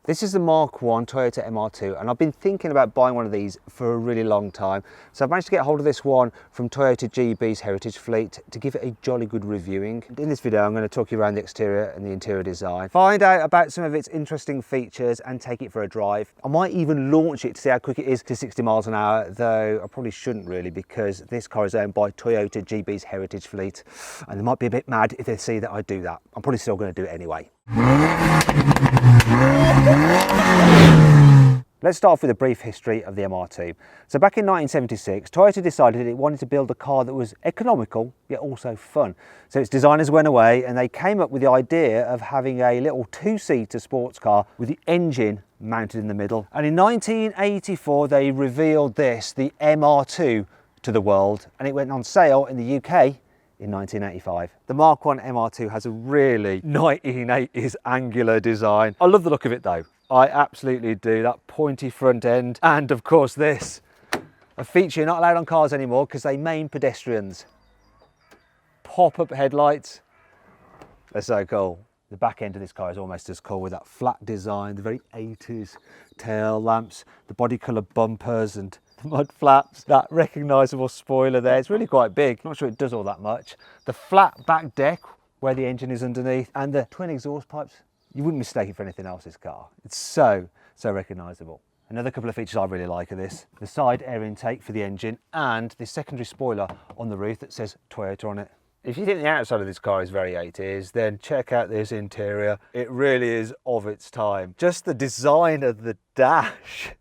This is the Mark 1 Toyota MR2, and I've been thinking about buying one of these for a really long time. So I've managed to get hold of this one from Toyota GB's Heritage Fleet to give it a jolly good reviewing. In this video, I'm going to talk you around the exterior and the interior design, find out about some of its interesting features and take it for a drive. I might even launch it to see how quick it is to 60 miles an hour, though I probably shouldn't really, because this car is owned by Toyota GB's Heritage Fleet, and they might be a bit mad if they see that I do that. I'm probably still going to do it anyway. Let's start off with a brief history of the MR2. So back in 1976, Toyota decided it wanted to build a car that was economical, yet also fun. So its designers went away and they came up with the idea of having a little two-seater sports car with the engine mounted in the middle. And in 1984, they revealed this, the MR2, to the world, and it went on sale in the UK in 1985. The Mark 1 MR2 has a really 1980s angular design. I love the look of it though. I absolutely do. That pointy front end, and of course this, a feature you're not allowed on cars anymore because they maim pedestrians. Pop-up headlights. They're so cool. The back end of this car is almost as cool with that flat design, the very 80s tail lamps, the body colour bumpers and the mud flaps, that recognisable spoiler there. It's really quite big. Not sure it does all that much. The flat back deck where the engine is underneath, and the twin exhaust pipes. You wouldn't mistake it for anything else, this car. It's so recognisable. Another couple of features I really like are this, the side air intake for the engine and the secondary spoiler on the roof that says Toyota on it. If you think the outside of this car is very 80s, then check out this interior. It really is of its time. Just the design of the dash.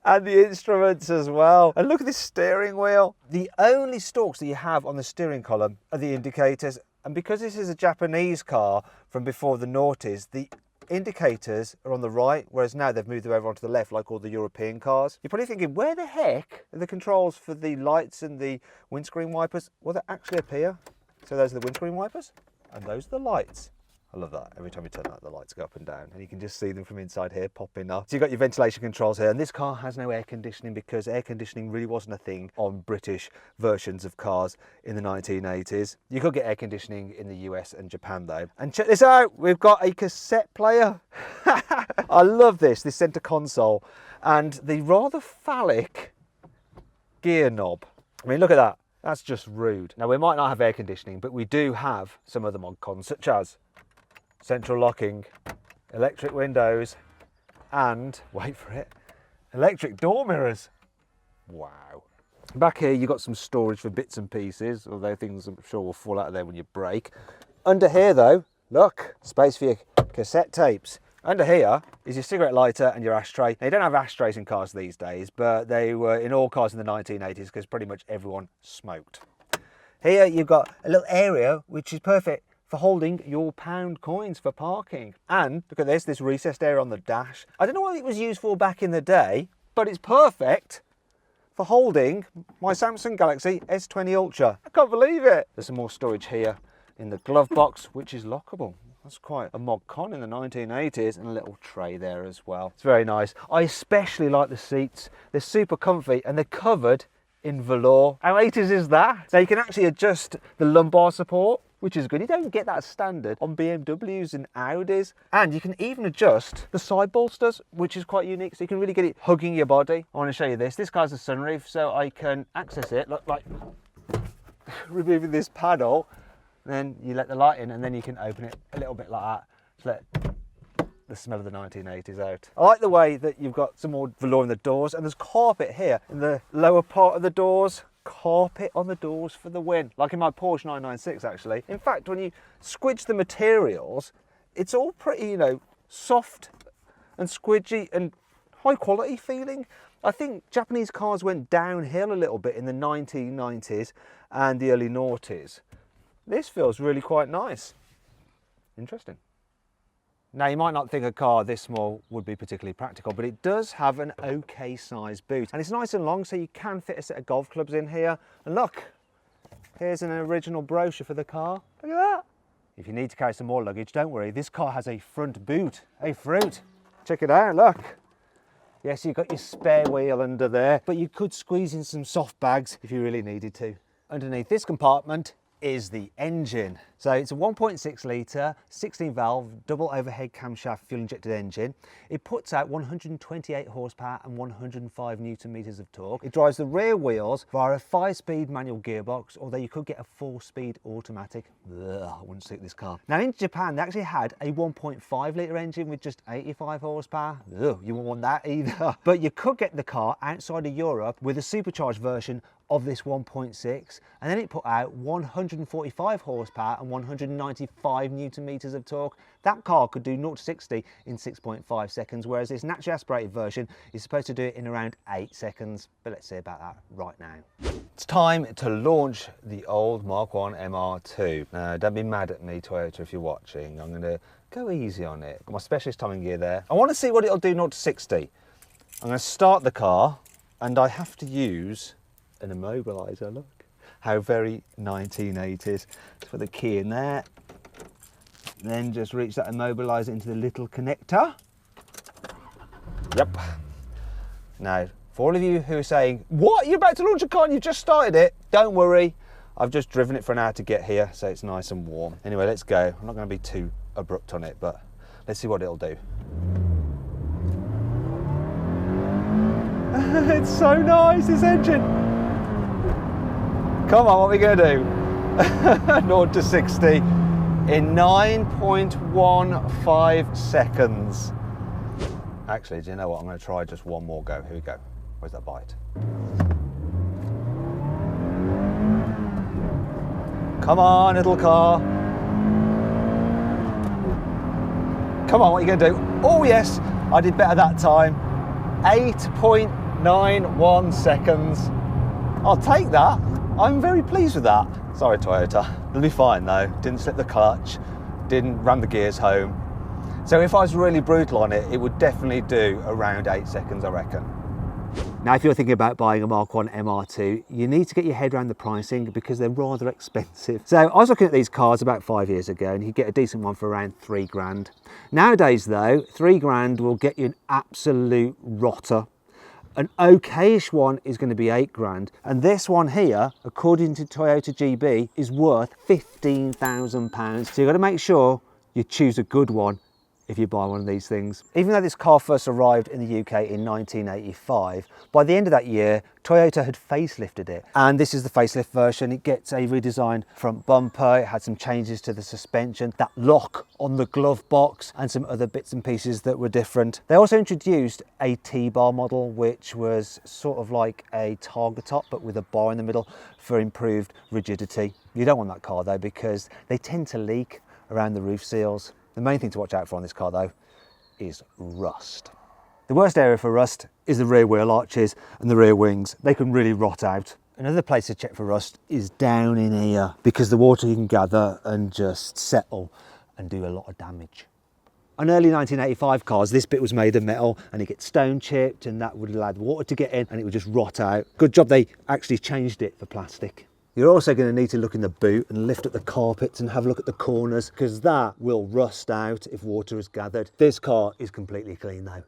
And the instruments as well. And look at this steering wheel. The only stalks that you have on the steering column are the indicators. And because this is a Japanese car from before the noughties, the indicators are on the right, whereas now they've moved them over onto the left like all the European cars. You're probably thinking, where the heck are the controls for the lights and the windscreen wipers? Well, they actually appear. So those are the windscreen wipers and those are the lights. I love that. Every time you turn that, the lights go up and down and you can just see them from inside here popping up. So you've got your ventilation controls here, and this car has no air conditioning because air conditioning really wasn't a thing on British versions of cars in the 1980s. You could get air conditioning in the US and Japan though. And check this out, we've got a cassette player. I love this center console and the rather phallic gear knob. I mean, look at that. That's just rude. Now, we might not have air conditioning, but we do have some other mod cons, such as central locking, electric windows, and, wait for it, electric door mirrors. Wow. Back here, you've got some storage for bits and pieces, although things I'm sure will fall out of there when you brake. Under here though, look, space for your cassette tapes. Under here is your cigarette lighter and your ashtray. Now, you don't have ashtrays in cars these days, but they were in all cars in the 1980s because pretty much everyone smoked. Here you've got a little area which is perfect for holding your pound coins for parking. And look at this recessed area on the dash. I don't know what it was used for back in the day, but it's perfect for holding my Samsung Galaxy S20 Ultra. I can't believe it. There's some more storage here in the glove box, which is lockable. That's quite a mod con in the 1980s, and a little tray there as well. It's very nice. I especially like the seats. They're super comfy and they're covered in velour. How 80s is that? So you can actually adjust the lumbar support, which is good. You don't get that standard on BMWs and Audis. And you can even adjust the side bolsters, which is quite unique. So you can really get it hugging your body. I want to show you this. This car's a sunroof, so I can access it, look, like removing this panel. Then you let the light in and then you can open it a little bit like that to let the smell of the 1980s out. I like the way that you've got some more velour in the doors, and there's carpet here in the lower part of the doors. Carpet on the doors for the win, like in my Porsche 996 actually. In fact, when you squidge the materials, it's all pretty, you know, soft and squidgy and high quality feeling. I think Japanese cars went downhill a little bit in the 1990s and the early noughties. This feels really quite nice. Interesting. Now, you might not think a car this small would be particularly practical, but it does have an okay size boot. And it's nice and long, so you can fit a set of golf clubs in here. And look, here's an original brochure for the car. Look at that. If you need to carry some more luggage, don't worry. This car has a front boot, a fruit. Check it out, look. Yes, you've got your spare wheel under there, but you could squeeze in some soft bags if you really needed to. Underneath this compartment is the engine. So it's a 1.6 litre, 16 valve, double overhead camshaft fuel injected engine. It puts out 128 horsepower and 105 newton meters of torque. It drives the rear wheels via a 5-speed manual gearbox, although you could get a 4-speed automatic. Ugh, I wouldn't suit this car. Now in Japan, they actually had a 1.5 litre engine with just 85 horsepower. Ugh, you won't want that either. But you could get the car outside of Europe with a supercharged version of this 1.6, and then it put out 145 horsepower and 195 newton meters of torque. That car could do 0 to 60 in 6.5 seconds, whereas this naturally aspirated version is supposed to do it in around 8 seconds. But let's see about that right now. It's time to launch the old Mark 1 MR2. Now, don't be mad at me, Toyota, if you're watching. I'm going to go easy on it. Got my specialist timing gear there. I want to see what it'll do 0 to 60. I'm going to start the car, and I have to use an immobiliser. Look how very 1980s. Just put the key in there, then just reach that immobiliser into the little connector. Yep. Now, for all of you who are saying, what, you're about to launch a car and you've just started it, don't worry, I've just driven it for an hour to get here, so it's nice and warm. Anyway, let's go. I'm not going to be too abrupt on it, but let's see what it'll do. It's so nice, this engine. Come on, what are we going to do? 0 to 60 in 9.15 seconds. Actually, do you know what? I'm going to try just one more go. Here we go. Where's that bite? Come on, little car. Come on, what are you going to do? Oh, yes, I did better that time. 8.91 seconds. I'll take that. I'm very pleased with that. Sorry, Toyota. It'll be fine though. Didn't slip the clutch, didn't ram the gears home. So if I was really brutal on it, it would definitely do around 8 seconds, I reckon. Now, if you're thinking about buying a Mark 1 MR2, you need to get your head around the pricing because they're rather expensive. So I was looking at these cars about 5 years ago, and you get a decent one for around 3 grand. Nowadays though, 3 grand will get you an absolute rotter. An okayish one is going to be 8 grand, and this one here, according to Toyota GB, is worth £15,000. So you've got to make sure you choose a good one if you buy one of these things. Even though this car first arrived in the UK in 1985, by the end of that year, Toyota had facelifted it. And this is the facelift version. It gets a redesigned front bumper. It had some changes to the suspension, that lock on the glove box, and some other bits and pieces that were different. They also introduced a T-bar model, which was sort of like a Targa top, but with a bar in the middle for improved rigidity. You don't want that car though, because they tend to leak around the roof seals. The main thing to watch out for on this car though is rust. The worst area for rust is the rear wheel arches and the rear wings. They can really rot out. Another place to check for rust is down in here, because the water can gather and just settle and do a lot of damage. On early 1985 cars, this bit was made of metal and it gets stone chipped, and that would allow the water to get in and it would just rot out. Good job they actually changed it for plastic. You're also going to need to look in the boot and lift up the carpets and have a look at the corners, because that will rust out if water is gathered. This car is completely clean though.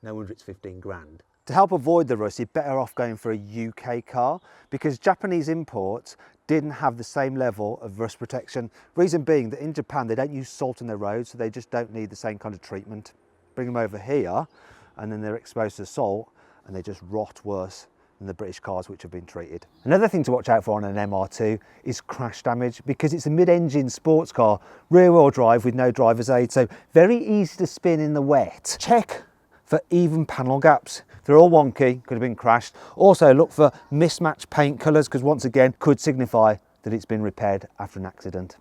No wonder it's 15 grand. To help avoid the rust, you're better off going for a UK car, because Japanese imports didn't have the same level of rust protection. Reason being that in Japan, they don't use salt on their roads, so they just don't need the same kind of treatment. Bring them over here and then they're exposed to salt and they just rot worse than the British cars which have been treated. Another thing to watch out for on an MR2 is crash damage, because it's a mid-engine sports car, rear-wheel drive with no driver's aid, so very easy to spin in the wet. Check for even panel gaps. If they're all wonky, could have been crashed. Also look for mismatched paint colours, because once again could signify that it's been repaired after an accident.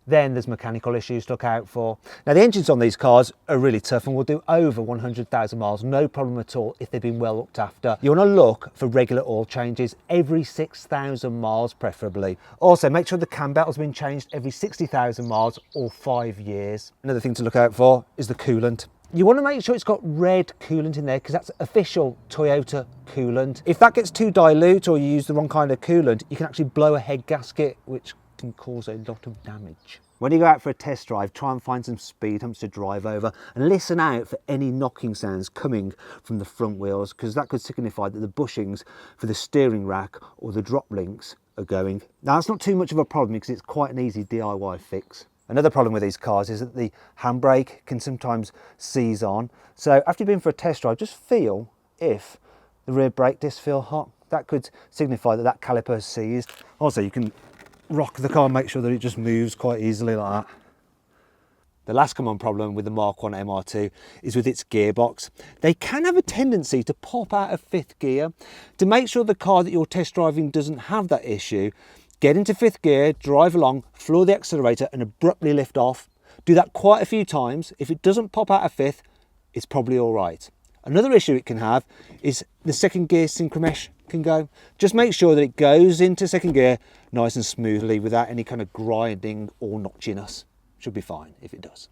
Then there's mechanical issues to look out for. Now the engines on these cars are really tough and will do over 100,000 miles, no problem at all if they've been well looked after. You want to look for regular oil changes every 6,000 miles preferably. Also make sure the cam belt has been changed every 60,000 miles or 5 years. Another thing to look out for is the coolant. You want to make sure it's got red coolant in there, because that's official Toyota coolant. If that gets too dilute or you use the wrong kind of coolant, you can actually blow a head gasket, which can cause a lot of damage. When you go out for a test drive, try and find some speed humps to drive over and listen out for any knocking sounds coming from the front wheels, because that could signify that the bushings for the steering rack or the drop links are going. Now that's not too much of a problem because it's quite an easy DIY fix. Another problem with these cars is that the handbrake can sometimes seize on. So after you've been for a test drive, just feel if the rear brake discs feel hot. That could signify that that caliper is seized. Also, you can rock the car and make sure that it just moves quite easily like that. The last common problem with the Mark 1 MR2 is with its gearbox. They can have a tendency to pop out of fifth gear. To make sure the car that you're test driving doesn't have that issue, get into fifth gear, drive along, floor the accelerator and abruptly lift off. Do that quite a few times. If it doesn't pop out of fifth, it's probably all right. Another issue it can have is the second gear synchro mesh can go. Just make sure that it goes into second gear nice and smoothly without any kind of grinding or notchiness. Should be fine if it does.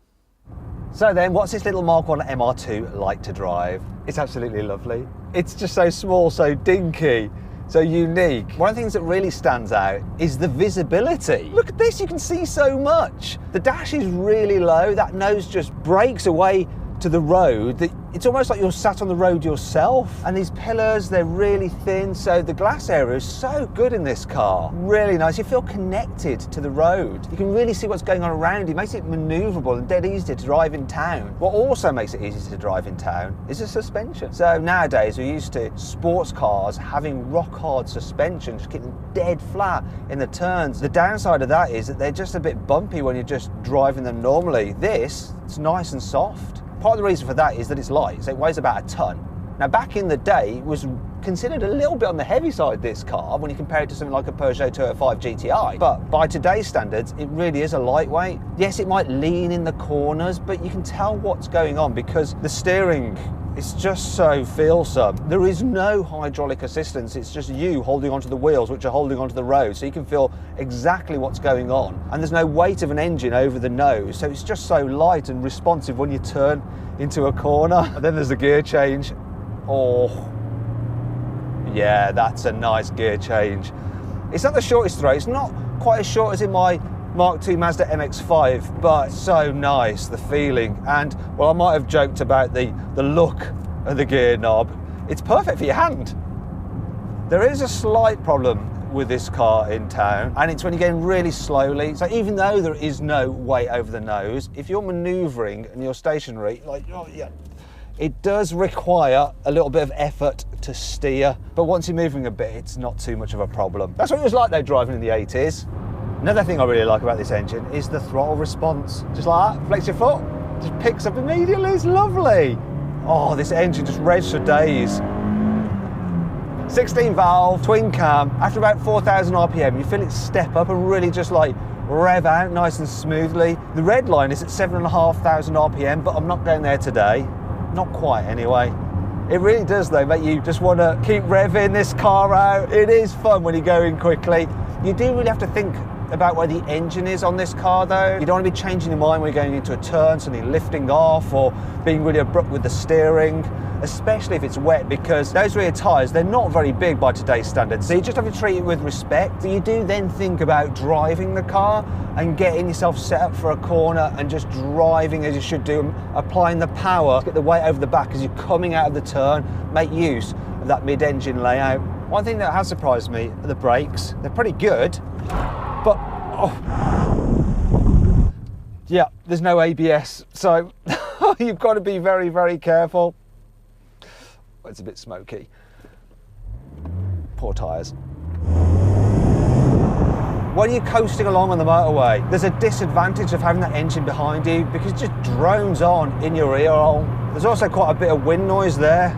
So then, what's this little Mark 1 MR2 like to drive? It's absolutely lovely. It's just so small, so dinky, so unique. One of the things that really stands out is the visibility. Look at this, you can see so much. The dash is really low, that nose just breaks away to the road. It's almost like you're sat on the road yourself. And these pillars, they're really thin, so the glass area is so good in this car. Really nice, you feel connected to the road. You can really see what's going on around you. It makes it manoeuvrable and dead easy to drive in town. What also makes it easy to drive in town is the suspension. So nowadays we're used to sports cars having rock hard suspension, just getting dead flat in the turns. The downside of that is that they're just a bit bumpy when you're just driving them normally. This, it's nice and soft. Part of the reason for that is that it's light, so it weighs about a ton. Now back in the day, it was considered a little bit on the heavy side, this car, when you compare it to something like a Peugeot 205 GTI. But by today's standards, it really is a lightweight. Yes, it might lean in the corners, but you can tell what's going on because the steering is just so feelsome. There is no hydraulic assistance, it's just you holding onto the wheels, which are holding onto the road, so you can feel exactly what's going on. And there's no weight of an engine over the nose, so it's just so light and responsive when you turn into a corner. And then there's the gear change. Oh, yeah, that's a nice gear change. It's not the shortest throw, it's not quite as short as in my Mark II Mazda MX-5, but so nice, the feeling. And, well, I might have joked about the look of the gear knob. It's perfect for your hand. There is a slight problem with this car in town, and it's when you're going really slowly. So even though there is no weight over the nose, if you're manoeuvring and you're stationary, like, oh yeah, it does require a little bit of effort to steer, but once you're moving a bit, it's not too much of a problem. That's what it was like though, driving in the 80s. Another thing I really like about this engine is the throttle response. Just like that, flex your foot, just picks up immediately, it's lovely. Oh, this engine just revs for days. 16 valve, twin cam, after about 4,000 RPM, you feel it step up and really just like rev out nice and smoothly. The red line is at 7,500 RPM, but I'm not going there today. Not quite anyway. It really does though make you just want to keep revving this car out. It is fun when you're going quickly. You do really have to think about where the engine is on this car though. You don't want to be changing your mind when you're going into a turn, suddenly lifting off or being really abrupt with the steering, especially if it's wet, because those rear tyres, they're not very big by today's standards. So you just have to treat it with respect. You do then think about driving the car and getting yourself set up for a corner and just driving as you should do, applying the power to get the weight over the back as you're coming out of the turn. Make use of that mid-engine layout. One thing that has surprised me are the brakes. They're pretty good. But, oh, yeah, there's no ABS, so you've got to be very, very careful. It's a bit smoky. Poor tyres. When you're coasting along on the motorway, there's a disadvantage of having that engine behind you because it just drones on in your ear hole. There's also quite a bit of wind noise there.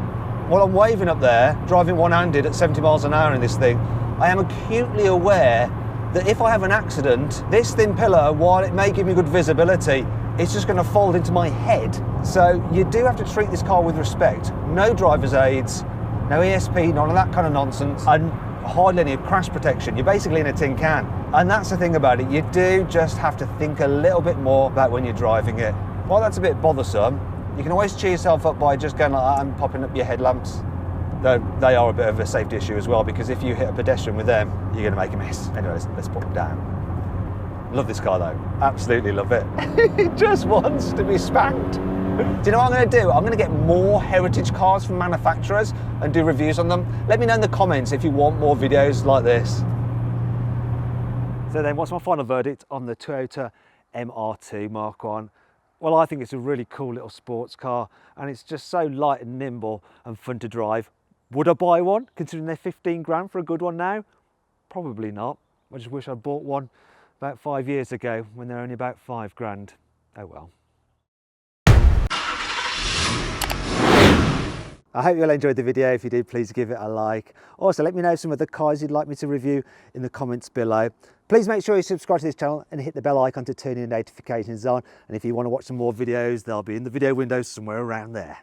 While I'm waving up there, driving one-handed at 70 miles an hour in this thing, I am acutely aware that if I have an accident, this thin pillar, while it may give me good visibility, it's just going to fold into my head. So you do have to treat this car with respect. No driver's aids, no ESP, none of that kind of nonsense, and hardly any crash protection. You're basically in a tin can. And that's the thing about it, you do just have to think a little bit more about when you're driving it. While that's a bit bothersome, you can always cheer yourself up by just going like that and popping up your headlamps. Though they are a bit of a safety issue as well, because if you hit a pedestrian with them, you're going to make a mess. Anyway, let's put them down. Love this car though, absolutely love it. It just wants to be spanked. Do you know what I'm going to do? I'm going to get more heritage cars from manufacturers and do reviews on them. Let me know in the comments if you want more videos like this. So then, what's my final verdict on the Toyota MR2 Mark 1? Well, I think it's a really cool little sports car, and it's just so light and nimble and fun to drive. Would I buy one, considering they're 15 grand for a good one now? Probably not. I just wish I'd bought one about 5 years ago when they're only about 5 grand. Oh well. I hope you all enjoyed the video. If you did, please give it a like. Also, let me know some of the cars you'd like me to review in the comments below. Please make sure you subscribe to this channel and hit the bell icon to turn your notifications on. And if you want to watch some more videos, they'll be in the video window somewhere around there.